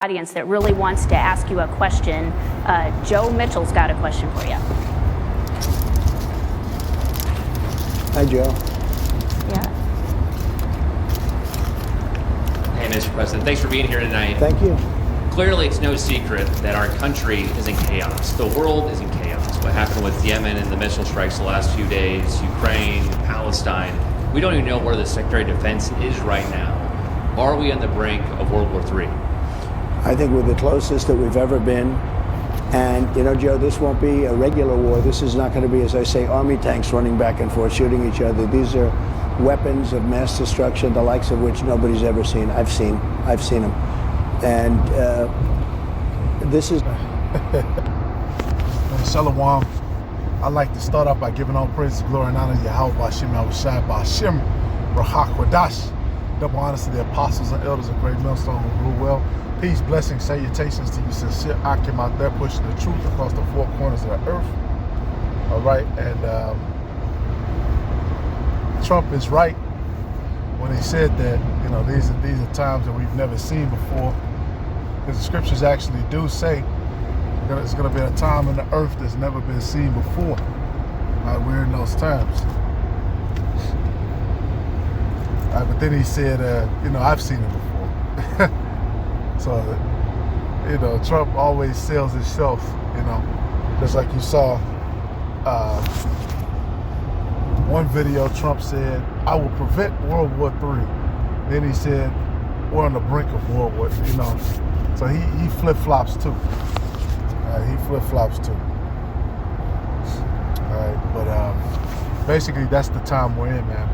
audience that really wants to ask you a question. Joe Mitchell's got a question for you. Hi, Joe. Yeah. Hey, Mr. President, thanks for being here tonight. Thank you. Clearly, it's no secret that our country is in chaos. The world is in chaos. What happened with Yemen and the missile strikes the last few days, Ukraine, Palestine. We don't even know where the Secretary of Defense is right now. Are we on the brink of World War III? I think we're the closest that we've ever been. And, you know, Joe, this won't be a regular war. This is not going to be, as I say, army tanks running back and forth, shooting each other. These are weapons of mass destruction, the likes of which nobody's ever seen. I've seen them. And this is... Shalom. I'd like to start off by giving all praise, glory, and honor to Yahweh, Bashim, Yahushai, Bashim, Rahak, Wadash. Double honors to the apostles and elders of Great Millstone who rule well. Peace, blessings, salutations to you, sincere Akim out there pushing the truth across the four corners of the earth. All right, and Trump is right when he said that, you know, these are times that we've never seen before. Because the scriptures actually do say there's going to be a time in the earth that's never been seen before. We're in those times. But then he said, you know, I've seen it before. So, you know, Trump always sells himself, you know, just like you saw one video. Trump said, I will prevent World War III. Then he said, we're on the brink of World War, you know. So he flip-flops too. He flip-flops too. All right, but basically that's the time we're in, man.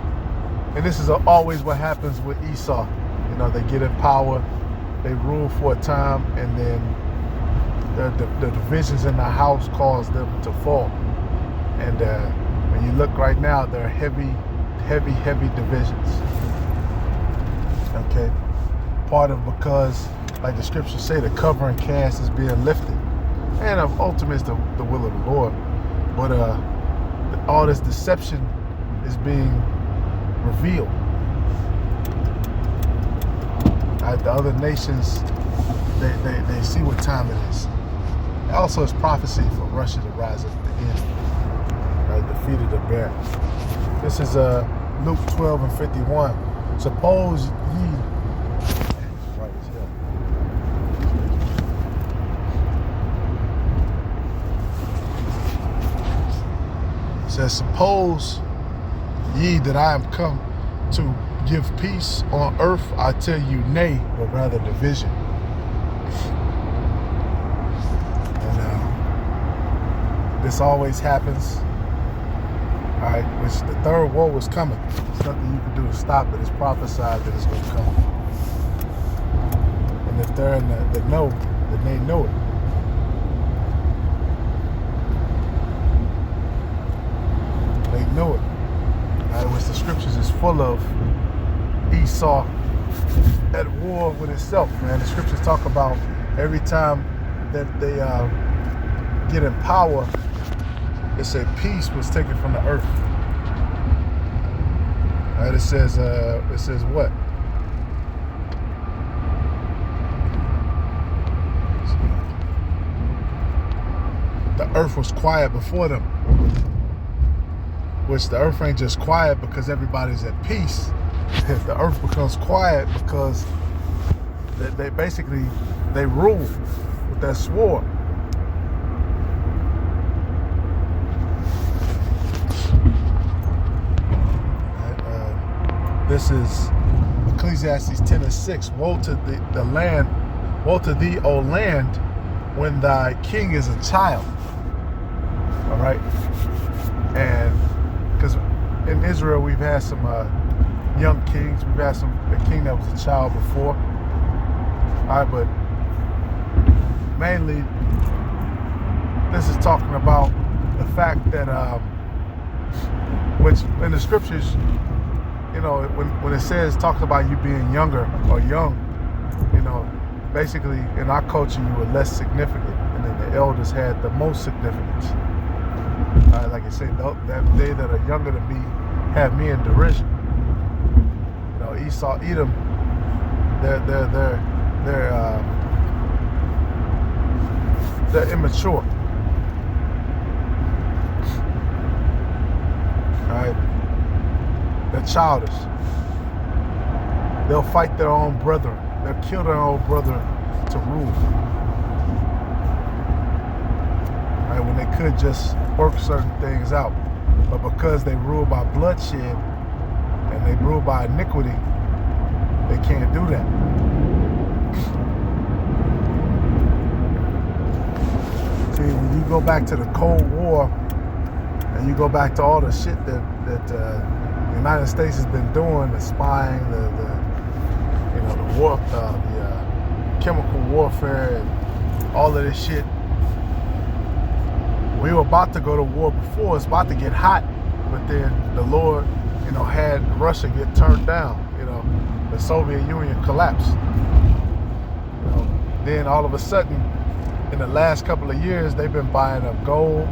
And this is always what happens with Esau. You know, they get in power, they rule for a time, and then the divisions in the house cause them to fall. And when you look right now, there are heavy divisions. Okay? Part of because, like the scriptures say, the covering cast is being lifted. And ultimately it's the will of the Lord. But all this deception is being revealed. The other nations, they see what time it is. Also, it's prophecy for Russia to rise up at the end, right? The feet of the bear. This is Luke 12 and 51. Suppose ye, right as hell. It says, suppose ye that I am come to give peace on earth, I tell you nay, but rather division. And this always happens. All right, which the third war was coming. There's nothing you can do to stop it. It's prophesied that it's going to come. And if they're in the know, then they know it. They know it. Which the scriptures is full of Esau at war with itself, man. The scriptures talk about every time that they get in power, it said peace was taken from the earth. It says what? The earth was quiet before them. Which the earth ain't just quiet because everybody's at peace. The earth becomes quiet because they basically rule with that sword. This is Ecclesiastes 10 and 6. Woe to the land, woe to thee, O land, when thy king is a child. All right, and because in Israel we've had some young kings. We've had a king that was a child before. All right, but mainly this is talking about the fact that, which in the scriptures, you know, when it says, talks about you being younger or young, you know, basically in our culture you were less significant, and then the elders had the most significance. Like I say, they that are younger than me have me in derision. You know, Esau, Edom, they're They're immature. All right? They're childish. They'll fight their own brethren. They'll kill their own brethren to rule. All right? When they could just work certain things out. But because they rule by bloodshed and they rule by iniquity, they can't do that. See, when you go back to the Cold War and you go back to all the shit that the United States has been doing, the spying, the war, the chemical warfare, and all of this shit. We were about to go to war before. It's about to get hot, but then the Lord, had Russia get turned down. The Soviet Union collapsed. Then all of a sudden, in the last couple of years, they've been buying up gold.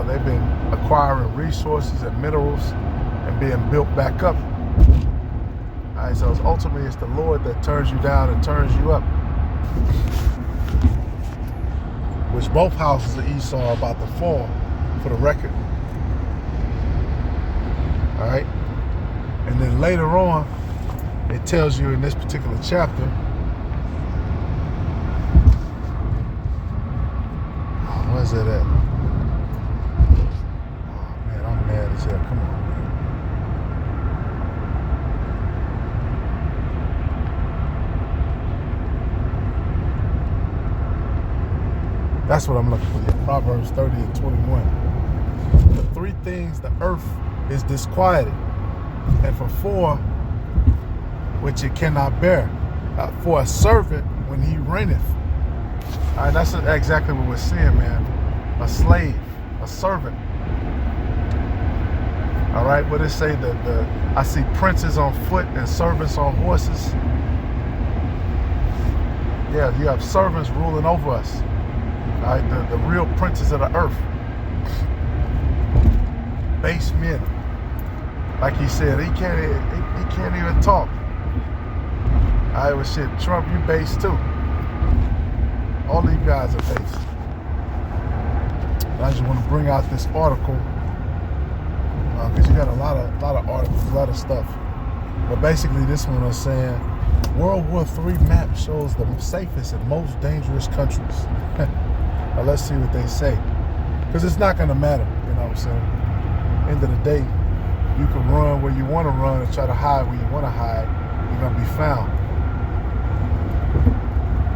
They've been acquiring resources and minerals and being built back up. All right, so ultimately it's the Lord that turns you down and turns you up. Which both houses of Esau are about to fall, for the record. All right? And then later on, it tells you in this particular chapter, where's it at? Oh man, I'm mad as hell. Come on, man. That's what I'm looking for. Yeah, Proverbs 30 and 21. For 3 things the earth is disquieted, and for 4 which it cannot bear. For a servant when he reigneth. All right, that's exactly what we're seeing, man. A slave, a servant. All right, what it say? I see princes on foot and servants on horses. Yeah, you have servants ruling over us. All right, the real princes of the earth. Base men. Like he said, he can't even talk. All right, well shit, Trump, you base too. All these guys are base. And I just want to bring out this article because you got a lot of articles, a lot of stuff. But basically, this one is saying World War III map shows the safest and most dangerous countries. Now let's see what they say, because it's not going to matter. You know what I'm saying? End of the day, you can run where you want to run and try to hide where you want to hide. You're going to be found.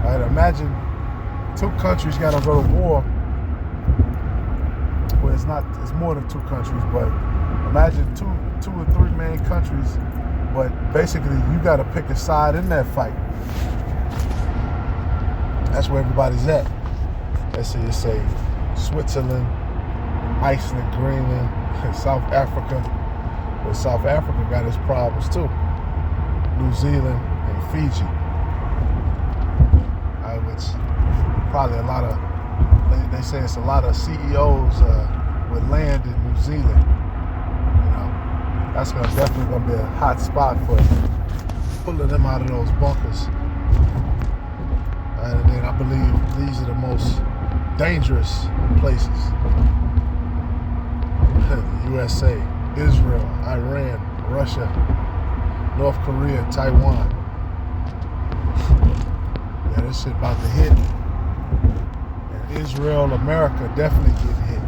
All right, imagine 2 countries got to go to war. Well, it's more than 2 countries, but imagine two or 3 main countries, but basically you got to pick a side in that fight. That's where everybody's at. Let's see, you say Switzerland, Iceland, Greenland, South Africa. But South Africa got its problems too. New Zealand and Fiji. Which probably a lot of, they say it's a lot of CEOs with land in New Zealand. That's definitely gonna be a hot spot for pulling them out of those bunkers. And then I believe these are the most dangerous places. USA, Israel, Iran, Russia, North Korea, Taiwan. Yeah, this shit about to hit. And Israel, America definitely getting hit.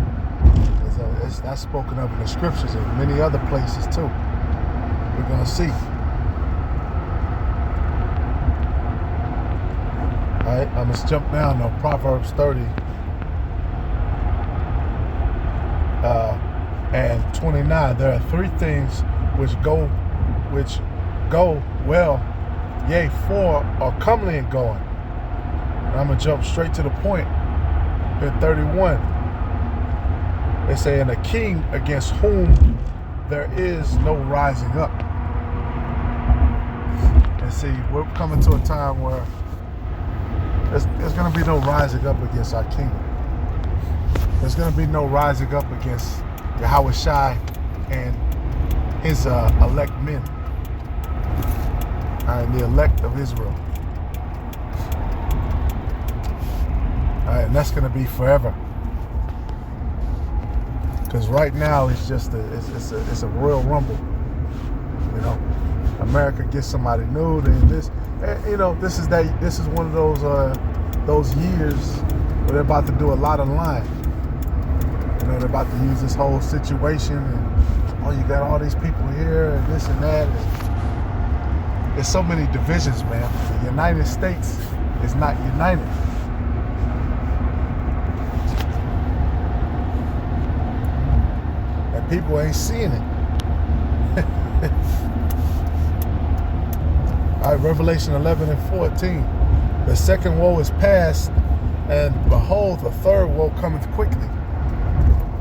That's spoken of in the scriptures and many other places too. We're gonna see. All right, let's jump down to Proverbs 30 and 29. There are 3 things which go well, yea, 4 are comely and going. And I'm gonna jump straight to the point in 31. They say, and a king against whom there is no rising up. And see, we're coming to a time where there's going to be no rising up against our kingdom. There's going to be no rising up against Yahweh Shai and his elect men. The elect of Israel. All right, And that's going to be forever. Because right now it's just it's a royal rumble. You know, America gets somebody new, then this, and, you know, this is one of those years where they're about to do a lot of lying. You know, they're about to use this whole situation, and oh, you got all these people here and this and that. And there's so many divisions, man. The United States is not united. And people ain't seeing it. All right, Revelation 11 and 14. The second woe is past, and behold, the third woe cometh quickly.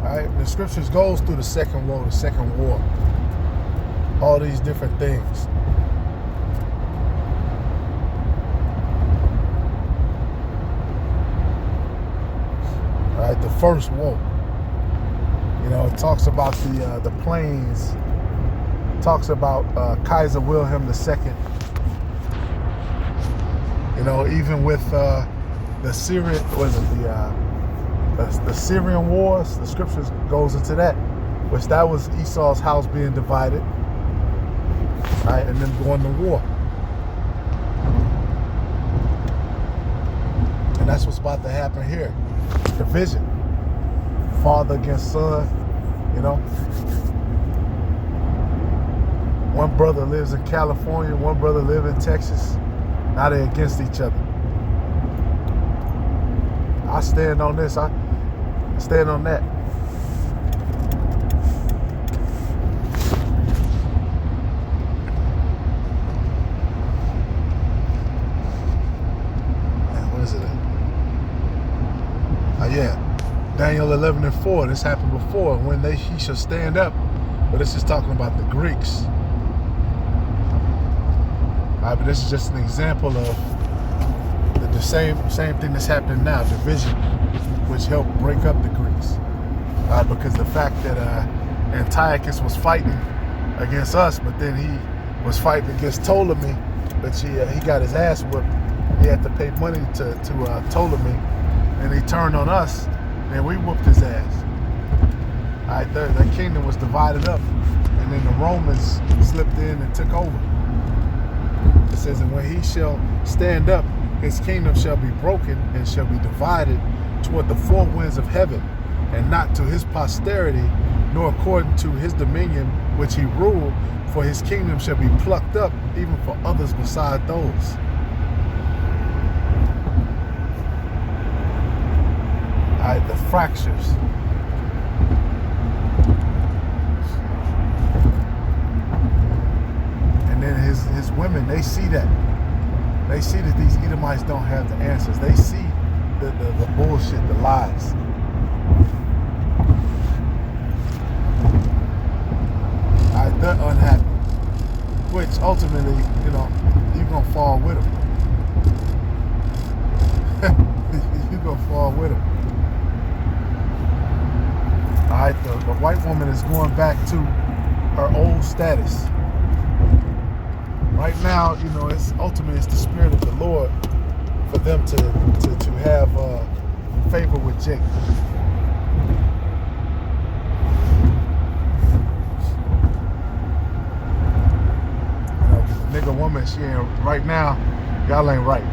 All right, the scriptures goes through the second woe, the second war, all these different things. All right, the first woe. You know, it talks about the planes. Talks about Kaiser Wilhelm II. You know, even with the Syrian, the Syrian wars, the scriptures goes into that, which that was Esau's house being divided, right, and then going to war. And that's what's about to happen here. Division. Father against son, you know. One brother lives in California, one brother lives in Texas. Now they're against each other. I stand on this. I stand on that. Man, what is it at? Yeah. Daniel 11 and 4. This happened before. When he shall stand up. But this is talking about the Greeks. But this is just an example of the same thing that's happening now, division, which helped break up the Greeks. Because the fact that Antiochus was fighting against us, but then he was fighting against Ptolemy, but he got his ass whooped. He had to pay money to Ptolemy, and he turned on us, and we whooped his ass. That kingdom was divided up, and then the Romans slipped in and took over. It says, and when he shall stand up, his kingdom shall be broken and shall be divided toward the four winds of heaven, and not to his posterity, nor according to his dominion which he ruled, for his kingdom shall be plucked up, even for others beside those. All right, the fractures. And then his women, they see that. They see that these Edomites don't have the answers. They see the bullshit, the lies. They're unhappy. Which ultimately, you know, you're going to fall with them. You're going to fall with them. All right, the white woman is going back to her old status. Right now, you know, it's ultimately it's the spirit of the Lord for them to have favor with Jacob. You know, because the nigga woman, she ain't right now. Y'all ain't right.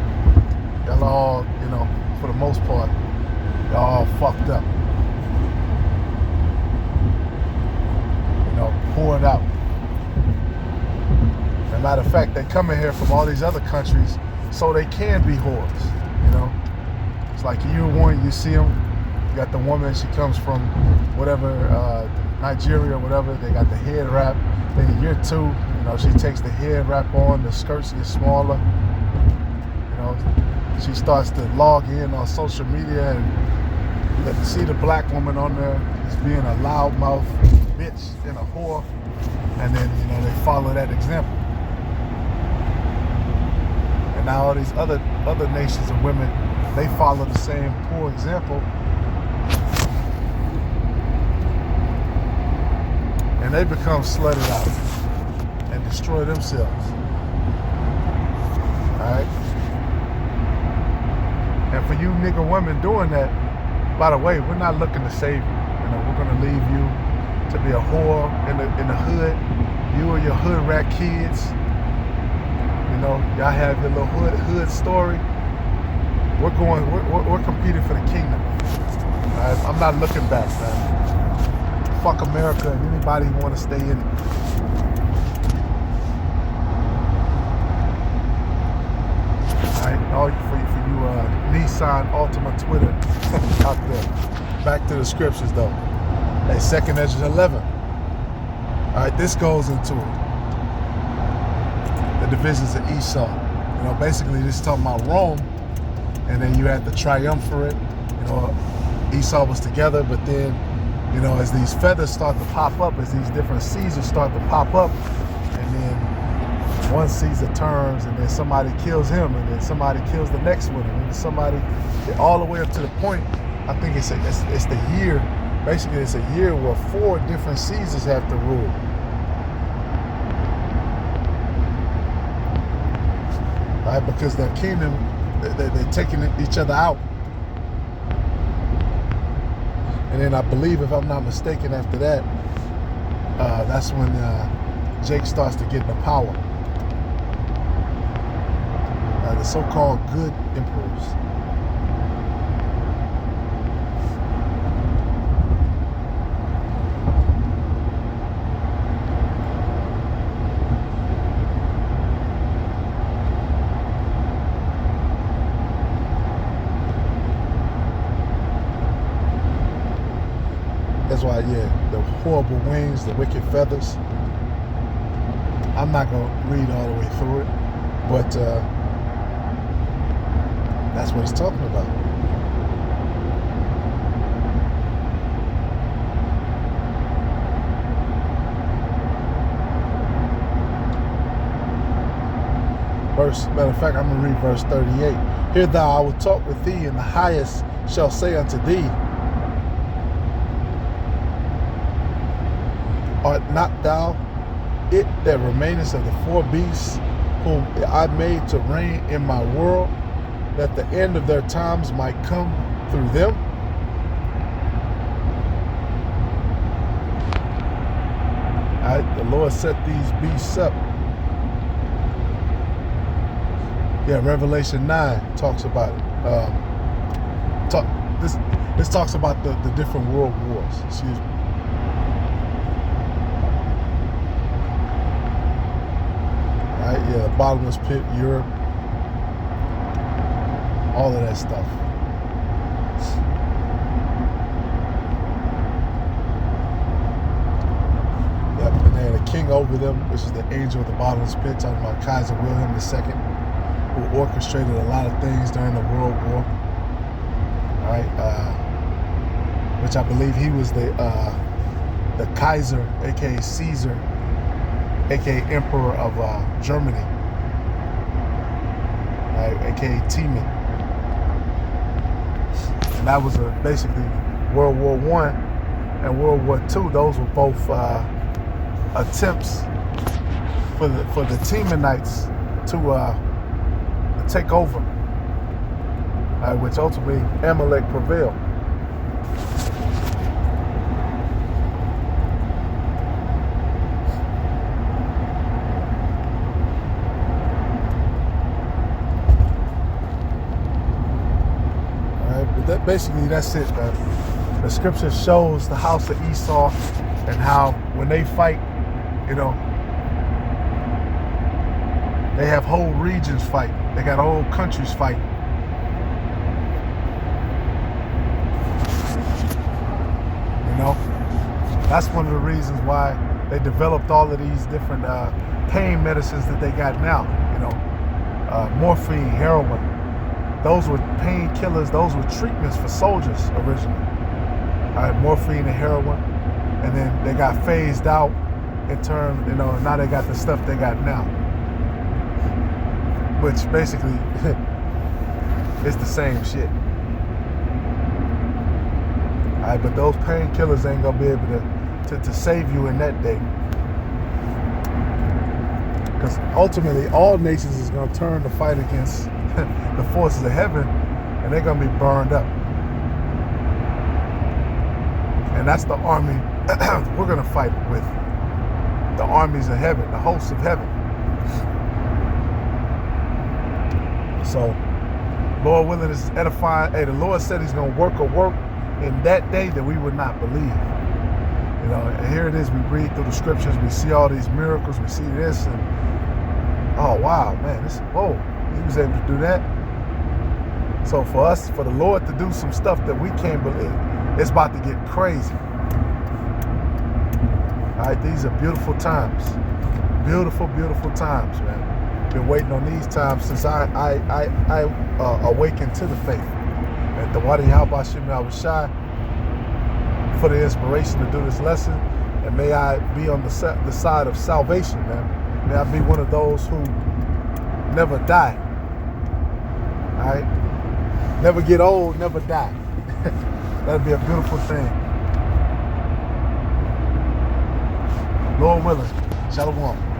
Y'all all, you know, for the most part, y'all all fucked up. You know, pour it out. As a matter of fact, they come in here from all these other countries so they can be whores, you know? It's like year one, you see them, you got the woman, she comes from whatever, Nigeria or whatever, they got the head wrap. Then in year two, you know, she takes the head wrap on, the skirts get smaller, you know? She starts to log in on social media and see the black woman on there as being a loudmouth bitch and a whore, and then, you know, they follow that example. Now all these other nations of women, they follow the same poor example, and they become slutted out and destroy themselves. All right. And And for you nigger women doing that, by the way, we're not looking to save you. You know, we're gonna leave you to be a whore in the hood. You and your hood rat kids. You know, y'all have your little hood story. We're competing for the kingdom. I'm not looking back, man. Fuck America and anybody who want to stay in it. All right, for you Nissan Altima Twitter out there. Back to the scriptures though. Hey, 2nd Ezra 11. All right, this goes into the divisions of Esau. You know, basically this is talking about Rome, and then you had the triumvirate. You know, Esau was together, but then, you know, as these feathers start to pop up, as these different Caesars start to pop up, and then one Caesar turns, and then somebody kills him, and then somebody kills the next one, and then somebody, all the way up to the point, I think it's the year, basically it's a year where 4 different Caesars have to rule. Right, because their kingdom, they're taking each other out. And then I believe, if I'm not mistaken, after that, that's when Jake starts to get into power. The so-called good emperors. That's why, yeah, the horrible wings, the wicked feathers. I'm not going to read all the way through it, but that's what it's talking about. Matter of fact, I'm going to read verse 38. Hear thou, I will talk with thee, and the highest shall say unto thee, art not thou it that remainest of the 4 beasts, whom I made to reign in my world, that the end of their times might come through them? The Lord set these beasts up. Yeah, Revelation 9 talks about it. This talks about the different world wars. Excuse me. Right, yeah, the bottomless pit, Europe, all of that stuff. Yep, and they had a king over them, which is the angel of the bottomless pit, talking about Kaiser Wilhelm II, who orchestrated a lot of things during the World War. All right, which I believe he was the Kaiser, aka Caesar, aka Emperor of Germany, right, aka Timan. And that was basically World War I and World War II. Those were both attempts for the Timanites to take over, which ultimately Amalek prevailed. Basically, that's it. The scripture shows the house of Esau and how when they fight, you know, they have whole regions fight. They got whole countries fight. You know, that's one of the reasons why they developed all of these different pain medicines that they got now. You know, morphine, heroin. Those were painkillers. Those were treatments for soldiers originally. All right, morphine and heroin, and then they got phased out in terms, you know, now they got the stuff they got now, which basically is the same shit. All right, but those painkillers ain't gonna be able to save you in that day, because ultimately all nations is gonna turn to fight against the forces of heaven, and they're going to be burned up. And that's the army we're going to fight with. The armies of heaven, the hosts of heaven. So, Lord willing, is edifying. Hey, the Lord said he's going to work a work in that day that we would not believe. You know, and here it is. We read through the scriptures. We see all these miracles. We see this. And, oh, wow, man. Whoa, he was able to do that. So for us, for the Lord to do some stuff that we can't believe, it's about to get crazy. All right, these are beautiful times. Beautiful, beautiful times, man. Been waiting on these times since I awakened to the faith. And the Wadi Habashim, I was shy for the inspiration to do this lesson. And may I be on the side of salvation, man. May I be one of those who never die. All right? Never get old, never die. That'd be a beautiful thing. Lord willing. Shalom.